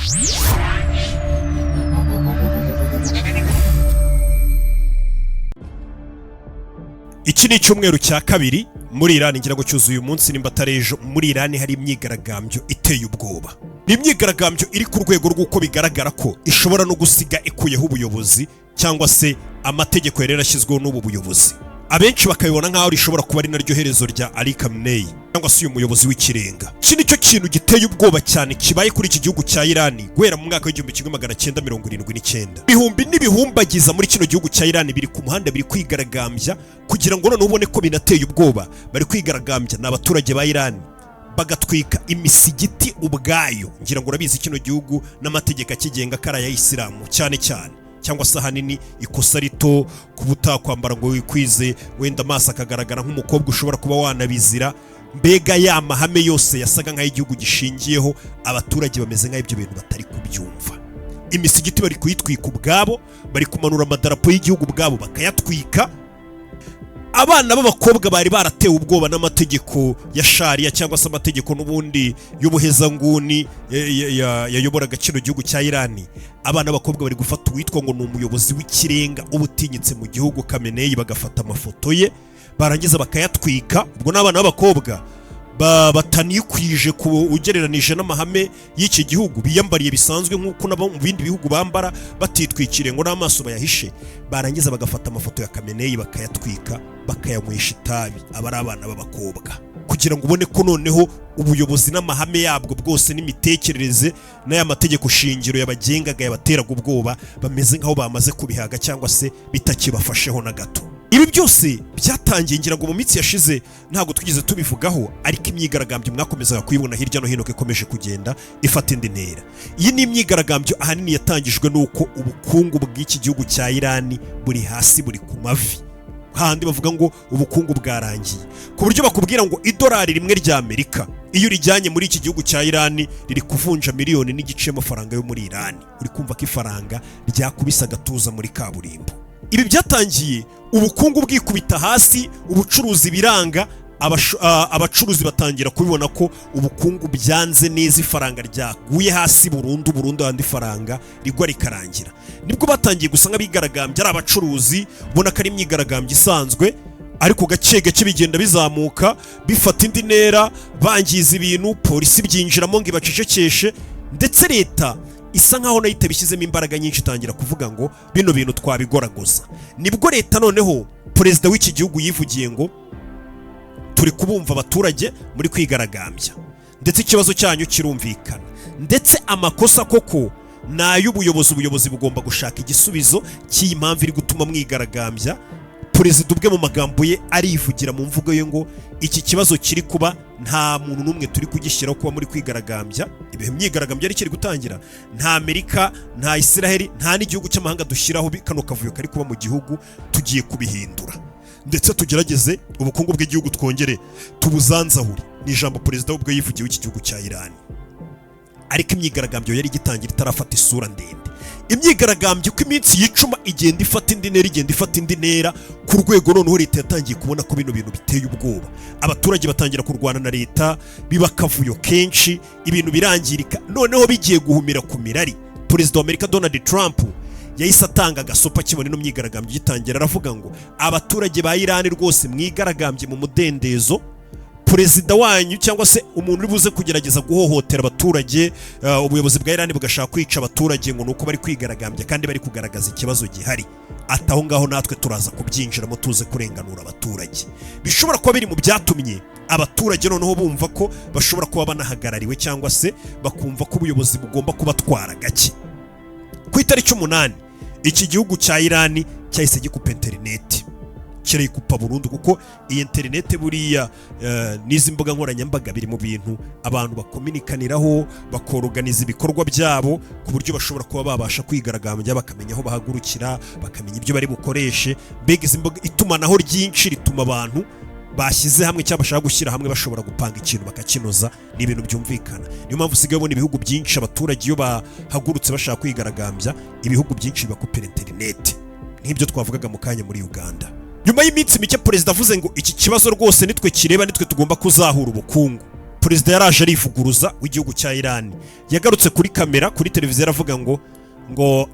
Iki ni icyumweru cya kabiri muri Iran, ngira ngo cyuzuye uyu munsi nimba atarejo. Muri Iran hari imyigaragambyo iteye ubwoba. Ni imyigaragambyo iri ku rwego rw'uko bigaragara ko ishobora no gusiga ikuyeho ubuyobozi cyangwa se amategeko yari yarashyizweho n'ubu buyobozi. Abenshi bakabibona nk'aho rishobora kuba ari naryo herezo rya Ali Khamenei cyangwa se uyu muyobozi w'ikirenga. Iki nicyo kintu giteye ubwoba cyane kibaye kuri iki gihugu cya Iran guhera mu mwaka w'igihumbi kimwe magana cyenda mirongo irindwi n'icyenda. Ibihumbi n'ibihumbagiza muri kino gihugu cya Iran biri ku muhanda, biri kwigaragambya kugira ngo noneho ubone ko binateye ubwoba. Bari kwigaragambya n'abaturage ba Iran bagatwika imisigiti ubwayo. Ngira ngo urabizi kino gihugu n'amategeko akigenga kara ya Isilamu cyane cyane, cyangwa se ahanini ikosa rito kuba utakwambara ngo wikwize wenda amaso akagaragara nk'umukobwa ushobora kuba wanabizira. Mbega ya mahame yose yasaga nk'aho igihugu gishingiyeho, abaturage bameze nk'aho ibyo bintu batari kubyumva. Imisigiti bari kuyitwika ubwabo, bari kumanura amadarapo y'igihugu ubwabo bakayatwika. Abana b'abakobwa bari baratewe ubwoba n'amategeko ya Sharia cyangwa se amategeko n'ubundi y'ubuhezanguni yayoboraga kino gihugu cya Iran. Abana b'abakobwa bari gufata uwitwa ngo ni umuyobozi w'ikirenga ubutinyitse mu gihugu Khamenei, bagafata amafoto ye barangiza bakayatwika. Ubwo n'abana b'abakobwa batanikwije ugereranije n'amahame y'iki gihugu, biyambariye bisanzwe nk'uko nabo mu bindi bihugu bambara, batitwikiriye ngo n'amaso bayahishe. Barangiza bagafata amafoto ya Khamenei bakayatwika, bakayanywesha itabi. Aba ari abana b'abakobwa, kugira ngo ubone ko noneho ubuyobozi n'amahame yabwo bwose n'imitekerereze n'aya mategeko shingiro yabagengaga yabateraga ubwoba bameze nk'aho bamaze kubihaga cyangwa se bitakibafasheho na gato. Ibi byose byatangiye ngira ngo mu minsi yashize ntabwo twigeze tubivugaho, ariko imyigaragambyo mwakomezaga kuyibona hirya no hino ko ikomeje kugenda ifata indi ntera. Iyi ni imyigaragambyo ahanini yatangijwe n'uko ubukungu bw'iki gihugu cya Iran buri hasi, buri ku mavi. Handi bavuga ngo ubukungu bwarangiye, ku buryo bakubwira ngo idolari rimwe rya Amerika iyo urijyanye muri iki gihugu cya Iran riri kuvunja miliyoni n'igice y'amafaranga yo muri Iran. Uri kumva ko ifaranga ryakubise agatuza muri kaburimbo. Ibi byatangiye ubukungu bwikubita hasi, ubucuruzi biranga. Abacuruzi batangira kubibona ko ubukungu byanze neza, ifaranga ryaguye hasi burundu andi faranga rigwa rikarangira. Nibwo batangiye gusa nk'abigaragambya ari abacuruzi, ubona ko ari imyigaragambyo isanzwe, ariko gake gake bigenda bizamuka bifata indi ntera, bangiza ibintu, polisi byinjiramo ngo ibacecekeshe, ndetse leta isa nkaho nayo itabishyizemo imbaraga nyinshi, itangira kuvuga ngo bino bintu twabigoragoza. Nibwo leta noneho perezida w'iki gihugu yivugiye ngo turi kubumva abaturage muri kwigaragambya, ndetse ikibazo cyanyu kirumvikana, ndetse amakosa koko ni ay'ubuyobozi. Ubuyobozi bugomba gushaka igisubizo cy'iyi mpamvu iri gutuma mwigaragambya. Perezida ubwe mu magambo ye arivugira mu mvugo ye ngo iki kibazo kiri kuba nta muntu n'umwe turi kugishyiraho kuba muri kwigaragambya. Ibihe myigaragambyo yari kiri gutangira, nta Amerika, nta Israel, nta n'igihugu cy'amahanga dushyiraho kano kavuyo kari kuba mu gihugu. Tugiye kubihindura ndetse tugerageze ubukungu bw'igihugu twongere tubuzanzahure. Ni ijambo perezida ubwo yivugiye w'iki gihugu cya Iran. Ariko imyigaragambyo yari igitangira itarafata isura ndende. Imyigaragambyo ko iminsi yicuma igenda ifata indi ntera, ku rwego noneho leta yatangiye kubona ko bino bintu biteye ubwoba. Abaturage batangira kurwana na leta, biba akavuyo kenshi, ibintu birangirika, noneho bigiye guhumira ku mirari. Perezida wa Amerika Donald Trump yahise atanga agasopa kibone no myigaragambyo gitangira, aravuga ngo abaturage ba Iran rwose mwigaragambye mu mudendezo. Perezida wanyu cyangwa se umuntu uri buze kugerageza guhohotera abaturage, ubuyobozi bwa Iran bugashaka kwica abaturage ngo nuko bari kwigaragambya kandi bari kugaragaza ikibazo gihari, ataho ngaho natwe turaza kubyinjiramo tuze kurenganura abaturage. Bishobora kuba biri mu byatumye abaturage noneho bumva ko bashobora kuba banahagarariwe, cyangwa se bakumva ko ubuyobozi bugomba kubatwara gake. Ku itariki 8 iki gihugu cya Iran cyahise gikupa interineti, kirayikupa burundu, kuko iyi interineti buriya n'izi mbuga nkoranyambaga biri mu bintu abantu bakominikaniraho, bakoroganiza ibikorwa byabo ku buryo bashobora kuba babasha kwigaragambya, bakamenya aho bahagurukira, bakamenya ibyo bari bukoreshe. Mbega izi mbuga itumanaho ryinshi rituma abantu bashyize hamwe cyangwa bashaka gushyira hamwe bashobora gupanga ikintu bakakinoza. Ni ibintu byumvikana. Niyo mpamvu usigaye ubona ibihugu byinshi abaturage iyo bahagurutse bashaka kwigaragambya, ibihugu byinshi bibakupira interineti, nk'ibyo twavugaga mu kanya muri Uganda. Nyuma y'iminsi mike perezida avuze ngo iki kibazo rwose nitwe kireba, nitwe tugomba kuzahura ubukungu. perezida yaraje arivuguruza w'igihugu cya Iran yagarutse kuri kamera kuri televiziyo aravuga ngo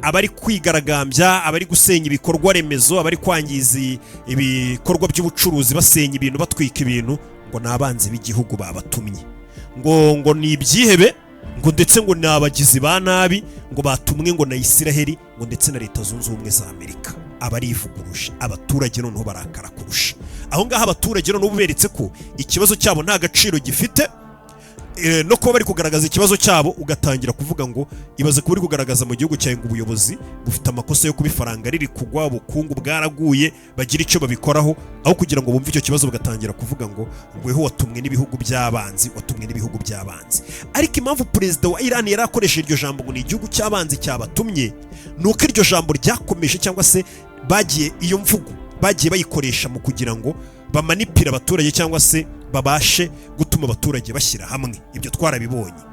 abari kwigaragambya, abari gusenya ibikorwa remezo, abari kwangiza ibikorwa by'ubucuruzi, basenya ibintu, batwika ibintu, ngo nabanze b'igihugu babatumye, ngo ni ibyihebe, ngo ndetse ngo nabagizi ba nabi, ngo batumwe ngo na Isiraheli, ngo ndetse na Leta Zunze Ubumwe za Amerika. Abarivuguruje, abaturage noneho barakara kurusha. Aho ngaho abaturage noneho buberetse ko ikibazo cyabo nta gaciro gifite, no kuba bari kugaragaza ikibazo cyabo ugatangira kuvuga ngo ibaze kuba uri kugaragaza mu gihugu cyawe ngo ubuyobozi bufite amakosa yo kubifaranga riri kugwa, ubukungu bwaraguye, bagira icyo babikoraho, aho kugira ngo bumve icyo kibazo bagatangira kuvuga ngo weho watumwe n'ibihugu by'abanzi, watumwe n'ibihugu by'abanzi. Ariko impamvu perezida wa Iran yarakoresheje iryo jambo ngo ni igihugu cy'abanzi cyabatumye, nuko iryo jambo ryakomeje cyangwa se bagiye iyo mvugo bagiye bayikoresha mu kugira ngo bamanipira abaturage cyangwa se babashe gutuma abaturage bashyira hamwe. Ibyo twarabibonye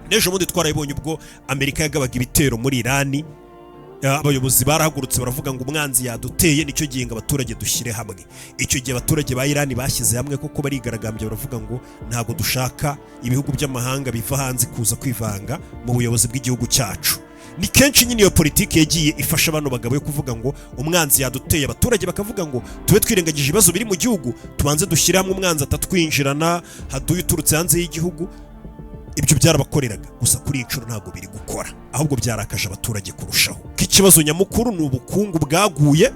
n'ejo bundi, twarabibonye ubwo Amerika yagabaga ibitero muri Iran, abayobozi barahagurutse baravuga ngo umwanzi yaduteye, nicyo gihe ngo abaturage dushyire hamwe. Icyo gihe abaturage ba Iran bashyize hamwe kuko barigaragambye baravuga ngo ntago dushaka ibihugu by'amahanga biva hanze kuza kwivanga mu buyobozi bw'igihugu cyacu. Ni kenshi nyine iyo politiki yagiye ifasha abantu bagabo yo kuvuga ngo umwanzi yaduteye, abaturage bakavuga ngo tube twirengagije ibibazo biri mu gihugu, tubanze dushyire hamwe umwanzi atatwinjirana, haduye uturutse hanze y'igihugu. Ibyo byarabakoreraga, gusa kuri inshuro ntabwo biri gukora, ahubwo byarakaje abaturage kurushaho. Ikibazo nyamukuru ni ubukungu bwaguye,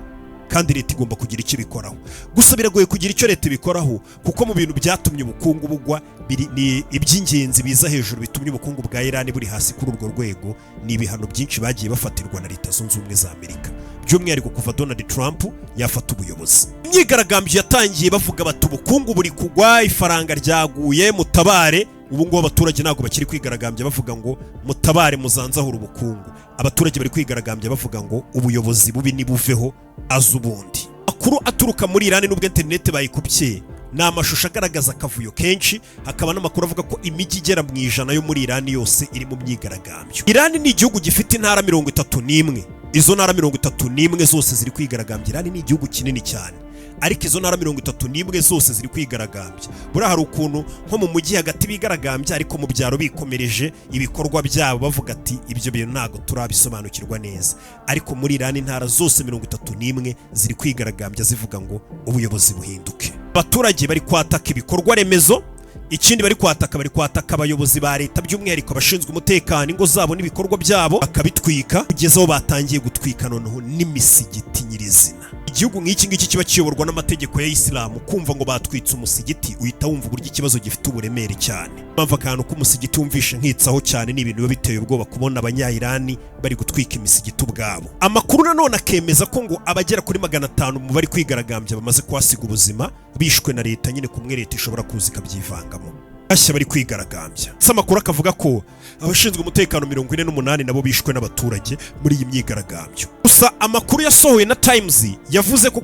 kandi leta igomba kugira icyo ibikoraho. Gusa biragoye kugira icyo leta ibikoraho, kuko mu bintu byatumye ubukungu bugwa ni iby'ingenzi biza hejuru bitumye ubukungu bwa Iran buri hasi kuri urwo rwego, ni ibihano byinshi bagiye bafatirwa na Leta Zunze Ubumwe za Amerika, by'umwihariko kuva Donald Trump yafata ubuyobozi. Imyigaragambyo yatangiye bavuga bati ubukungu buri kugwa, ifaranga ryaguye, mutabare. Ubu ngubu abaturage ntabwo bakiri kwigaragambya bavuga ngo mutabare muzanzahura ubukungu. Abaturage bari kwigaragambya bavuga ngo ubuyobozi bubi nibuveho aza ubundi. Makuru aturuka muri Iran n'ubwo internet bayikubye, ni amashusho agaragaza akavuyo kenshi, hakaba n'amakuru avuga ko imijyi igera mu 100 yo muri Iran yose iri mu myigaragambyo. Iran ni igihugu gifite intara 31, izo ntara 31 zose ziri kwigaragambya. Iran ni igihugu kinini cyane, ariko izo ntara 31 zose ziri kwigaragambya. Buriya hari ukuntu nko mu mujyi hagati bigaragambya, ariko mu byaro bikomereje ibikorwa byabo bavuga ati ibyo bintu ntago turabisobanukirwa neza. Ariko muri Iran intara zose 31 ziri kwigaragambya zivuga ngo ubuyobozi buhinduke. Abaturage bari kwataka ibikorwa remezo, ikindi bari kwataka abayobozi ba leta, by'umwihariko abashinzwe umutekano, ingo zabo n'ibikorwa byabo bakabitwika, kugeza aho batangiye gutwika noneho n'imisigiti nyirizina. Igihugu nk'iki ngiki kiba kiyoborwa n'amategeko ya Islam, kumva ngo batwitse umusigiti uhita wumva uburyo ikibazo gifite uburemere cyane. Mpamvu akantu k'umusigiti wumvishe nkitsaho cyane, ni ibintu biba biteye ubwoba kubona abanya-Irani bari gutwika imisigiti ubwabo. Amakuru nanone akemeza ko ngo abagera kuri 500 mu bari kwigaragambya bamaze kwasiga ubuzima, bishwe na leta, nyine kumwe leta ishobora kuza ikabyivangamo. Bashya bari kwigaragambya. Amakuru akavuga ko abashinzwe umutekano 48 nabo bishwe n'abaturage muri iyi myigaragambyo. Gusa amakuru yasohowe na Times yavuze ko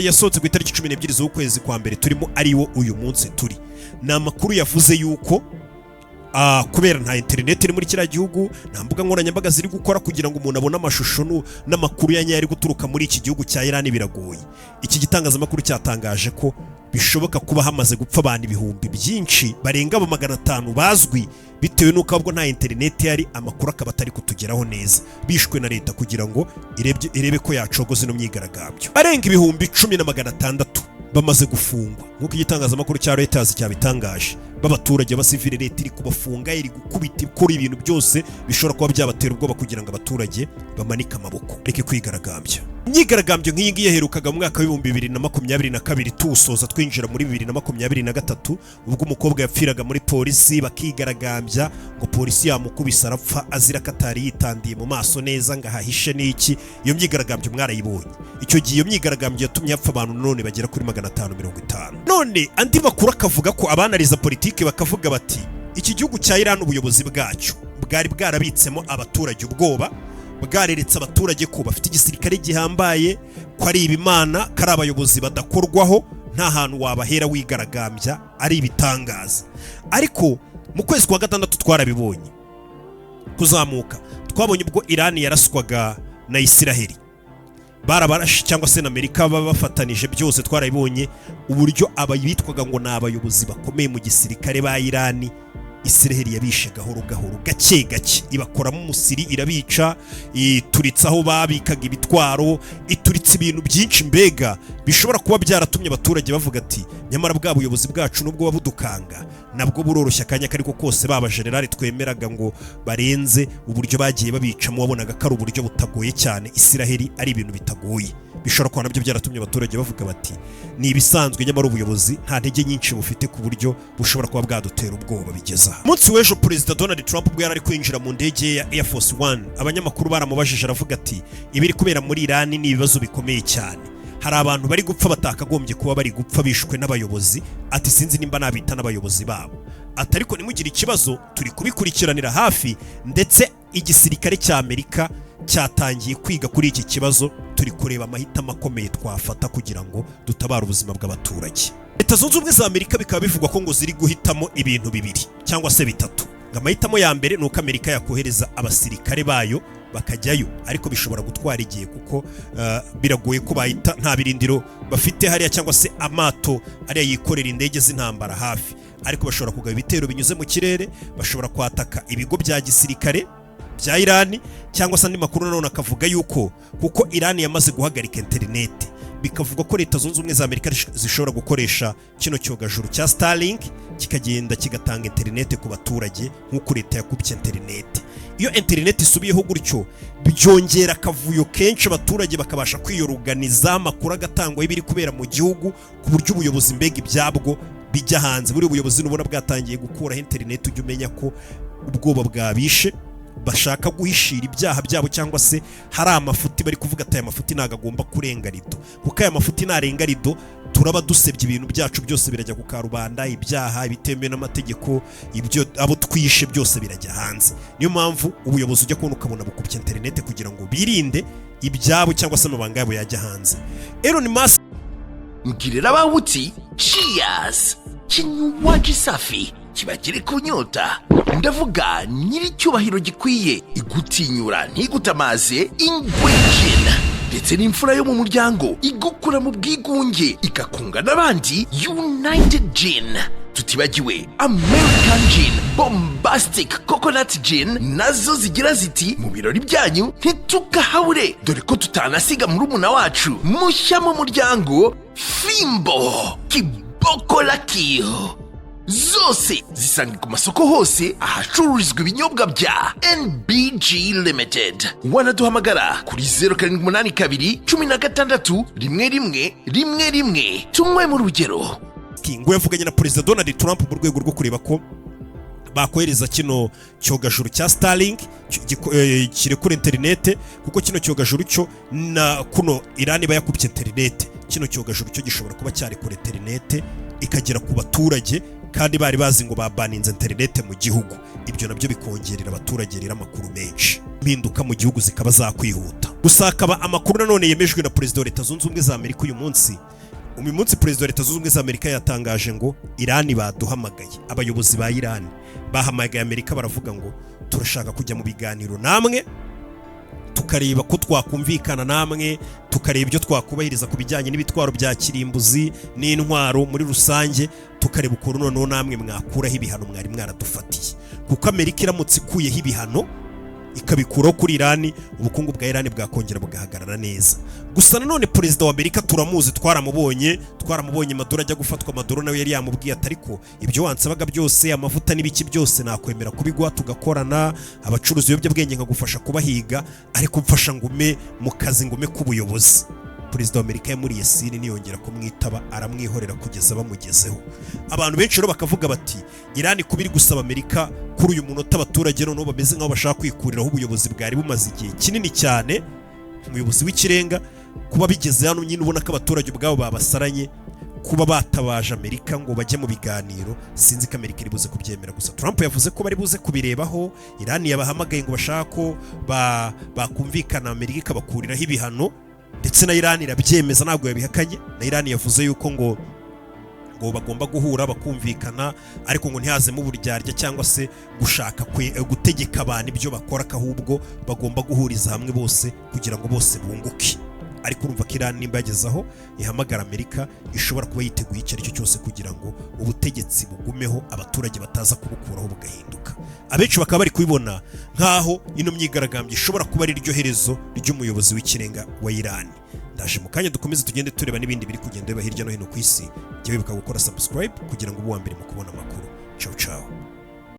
yasohotse ku itariki 12 z'ukwezi kwa mbere turimo ariwo uyu munsi turi. Ni amakuru yavuze yuko kubera nta internet iri muri kiriya gihugu, nta mbuga nkoranyambaga ziri gukora kugira ngo umuntu abone amashusho n'amakuru ya nyayo ari guturuka muri iki gihugu cya Iran, biragoye. Iki gitangazamakuru cyatangaje ko bishoboka kuba hamaze gupfa abantu ibihumbi byinshi barenga 500 bazwi, bitewe n'uko ahubwo nta internet yari, amakuru akaba atari kutugeraho neza, bishwe na leta kugira ngo irebe ko yacogoza ino myigaragambyo. Arenga ibihumbi 10,600 bamaze gufungwa, nk'uko igitangazamakuru cya Reuters cyabitangaje. B'abaturage basivile, leta iri kubafunga, iri gukubita, ikora ibintu byose bishobora kuba byabatera ubwoba kugira ngo abaturage bamanike amaboko reke kwigaragambya. Imyigaragambyo nk'iyi ngiyi yaherukaga mu mwaka wa 2022 tusoza twinjira muri 2023, ubwo umukobwa yapfiraga muri polisi, bakigaragambya ngo polisi yamukubise arapfa azira katari yitandiye mu maso neza ngo ahahishe n'iki. Iyo myigaragambyo mwarayibonye. Icyo gihe iyo myigaragambyo yatumye hapfa abantu none bagera kuri 550. None andi makuru akavuga ko abanariza politike bakavuga bati iki gihugu cya Iran ubuyobozi bwacyo bwari bwarabitsemo abaturage ubwoba, bwareretse abaturage ko bafite igisirikare gihambaye, ko ari ibimana, kari abayobozi badakorwaho, nta hantu wabahera wigaragambya, ari ibitangaza. Ariko mu kwezi kwa gatandatu twarabibonye kuzamuka, twabonye ubwo Iran yaraswaga na Isiraheli. barabarashi cyangwa se na Amerika bafatanije byose twarabibonye uburyo abayitwaga ngo nabayobozi bakomeye mu gisirikare ba Irani Israel yabishe gahoro gahoro gake gake ibakoramo umusiri irabica ituritsaho babikaga ibitwaro ituritse ibintu byinshi mbega bishobora kuba byaratumye abaturage bavuga ati nyamara bwa buyobozi bwacu nubwo babudukanga nabwo buroroshya akanya kariko kose baba generali twemeraga ngo barenze uburyo bagiye babicamo wabonaga ko ari uburyo butagoye cyane Israel ari ibintu bitagoye bishobora kuba nabyo byaratumye abaturage bavuga bati ni ibisanzwe nyamara ubuyobozi nta ntege nyinshi bufite ku buryo bushobora kuba bwadutera ubwoba bigeza munsi w'ejo Perezida Donald Trump ubwo yari ari kwinjira mu ndege ya Air Force One abanyamakuru baramubajije aravuga ati ibiri kubera muri Iran ni ibibazo bikomeye cyane hari abantu bari gupfa batakagombye kuba bari gupfa bishwe n'abayobozi ati sinzi nimba nabita n'abayobozi babo atariko nimugire ikibazo turi kubikurikiranira hafi ndetse igisirikare cya Amerika cyatangiye kwiga kuri iki kibazo turi kureba amahitamo akomeye twafata kugira ngo dutabare ubuzima bw'abaturage Leta Zunze Ubumwe za Amerika bikaba bivugwa ko ngo ziri guhitamo ibintu bibiri cyangwa se bitatu amahitamo ya mbere nuko Amerika yakohereza abasirikare bayo bakajyayo ariko bishobora gutwara igihe kuko biragoye ko bahita nta birindiro bafite hariya cyangwa se amato hariya yikorera indege z'intambara hafi ariko bashobora kugaba ibitero binyuze mu kirere bashobora kwataka ibigo bya gisirikare bya Irani cyangwa se andi makuru nanone akavuga yuko kuko Irani yamaze guhagarika internet bikavuga ko Leta Zunze Ubumwe za Amerika zishobora gukoresha kino cyogajuru cya Starlink kikagenda kigatanga internet ku baturage nk'uko leta yakubye internet iyo internet isubiyeho gutyo byongera akavuyo kenshi abaturage bakabasha kwiyoruganiza amakuru agatangwa y'ibiri kubera mu gihugu ku buryo ubuyobozi mbega ibyabwo bijya hanze buri ubuyobozi nubona bwatangiye gukuraho internet ujye umenya ko ubwoba bwabishe bashaka guhishira ibyaha byabo cyangwa se hari amafuti bari kuvuga ati aya mafuti nagagomba kurenga rido kuko aya mafuti narenga rido turaba dusebye ibintu byacu byose birajya ku karubanda ibyaha ibitemewe n'amategeko ibyo abo twishe byose birajya hanze niyo mpamvu ubuyobozi ujya kubona ukabona bukubye internet kugira ngo birinde ibyabo cyangwa se amabanga yabo yajya hanze Elon Musk mbwirira abawuti cheers kinywaji safi kibagire kunyota ndavuga nyiri cyubahiro gikwiye igutinyura ntigutamaze Ingwejin ndetse n'imfura yo mu muryango igukura mu bwigunge ikakunga n'abandi United Gin tutibagiwe American Gin Bombastic Coconut Gin nazo zigira ziti mu birori byanyu ntitukahabure dore ko tutanasiga muri umuna wacu mushya mu muryango Fimbo Kiboko Lakio zose zisanga ku masoko hose ahacururizwa ibinyobwa bya NBG Limited wanaduhamagara kuri 0782 16 11 tunywe mu rugero ngo yavuganye na Perezida Donald Trump mu rwego rwo kureba ko bakohereza kino cyogajuru cya Starlink kirekura internet kuko kino cyogajuru cyo na kuno Irani bayakubye internet kino cyogajuru cyo gishobora kuba cyarekura internet ikagera ku baturage kandi bari bazi ngo babaninze internet mu gihugu ibyo nabyo bikongerera abaturage rira amakuru menshi mpinduka mu gihugu zikaba zakwihuta gusakaba amakuru nanone yemejwe na Perezida wa Leta Zunze Ubumwe za Amerika uyu munsi Perezida wa Leta Zunze Ubumwe za Amerika yatangaje ngo Irani baduhamagaye abayobozi ba Irani bahamagaye Amerika baravuga ngo turashaka kujya mu biganiro namwe tukareba ko twakumvikana namwe tukareba ibyo twakubahiriza ku bijyanye n'ibitwaro bya kirimbuzi n'intwaro muri rusange tukareba ukuntu noneho namwe mwakuraho ibihano mwari mwaradufatiye kuko Amerika iramutse ikuyeho ibihano ikabikuraho kuri Irani ubukungu bwa Irani bwakongera bugahagarara neza gusa nanone Perezida wa Amerika turamuzi twaramubonye Maduro ajya gufatwa Maduro nawe yari yamubwiye atariko ibyo wansabaga byose amavuta n'ibiki byose nakwemera kubigwa tugakorana abacuruzi b'ibyabwenge nkagufasha kubahiga ariko mfasha ngume mu kazi ngume k'ubuyobozi Perezida wa Amerika yamuriye sini niyongera kumwitaba aramwihorera kugeza bamugezeho abantu benshi rero bakavuga bati Irani kubiri gusaba Amerika kuri uyu munota abaturage none bameze nkaho bashaka kwikuriraho ubuyobozi bwari bumaze igihe kinini cyane umuyobozi w'ikirenga kuba bigeze hano nyine ubona ko abaturage ubwabo babasaranye kuba batabaje Amerika ngo bajye mu biganiro sinzi ko Amerika iri buze kubyemera gusa Trump yavuze ko bari buze kubirebaho Irani yabahamagaye ngo bashaka ko bakumvikana Amerika ikabakuriraho ibihano ndetse na Irani irabyemeza ntabwo yabihakanye na Irani yavuze yuko ngo bagomba guhura bakumvikana ariko ngo ntihazemo uburyarya cyangwa se gushaka gutegeka abantu ibyo bakora ahubwo bagomba guhuriza hamwe bose kugira ngo bose bunguke ariko urumva ko Iran nimba yagezaho ihamagara Amerika ishobora kuba yiteguye icyo aricyo cyose kugira ngo ubutegetsi bugumeho abaturage bataza kubukuraho bugahinduka. Abenshi bakaba bari kubibona nkaho ino myigaragambyo ishobora kuba ari ryo herezo ry'umuyobozi w'ikirenga wa Iran. Ndaje mu kanya dukomeze tugende tureba n'ibindi biri kugenda biba hirya no hino ku isi. Jya wibuka gukora subscribe kugira ngo ube uwa mbere mu kubona amakuru. Ciao ciao.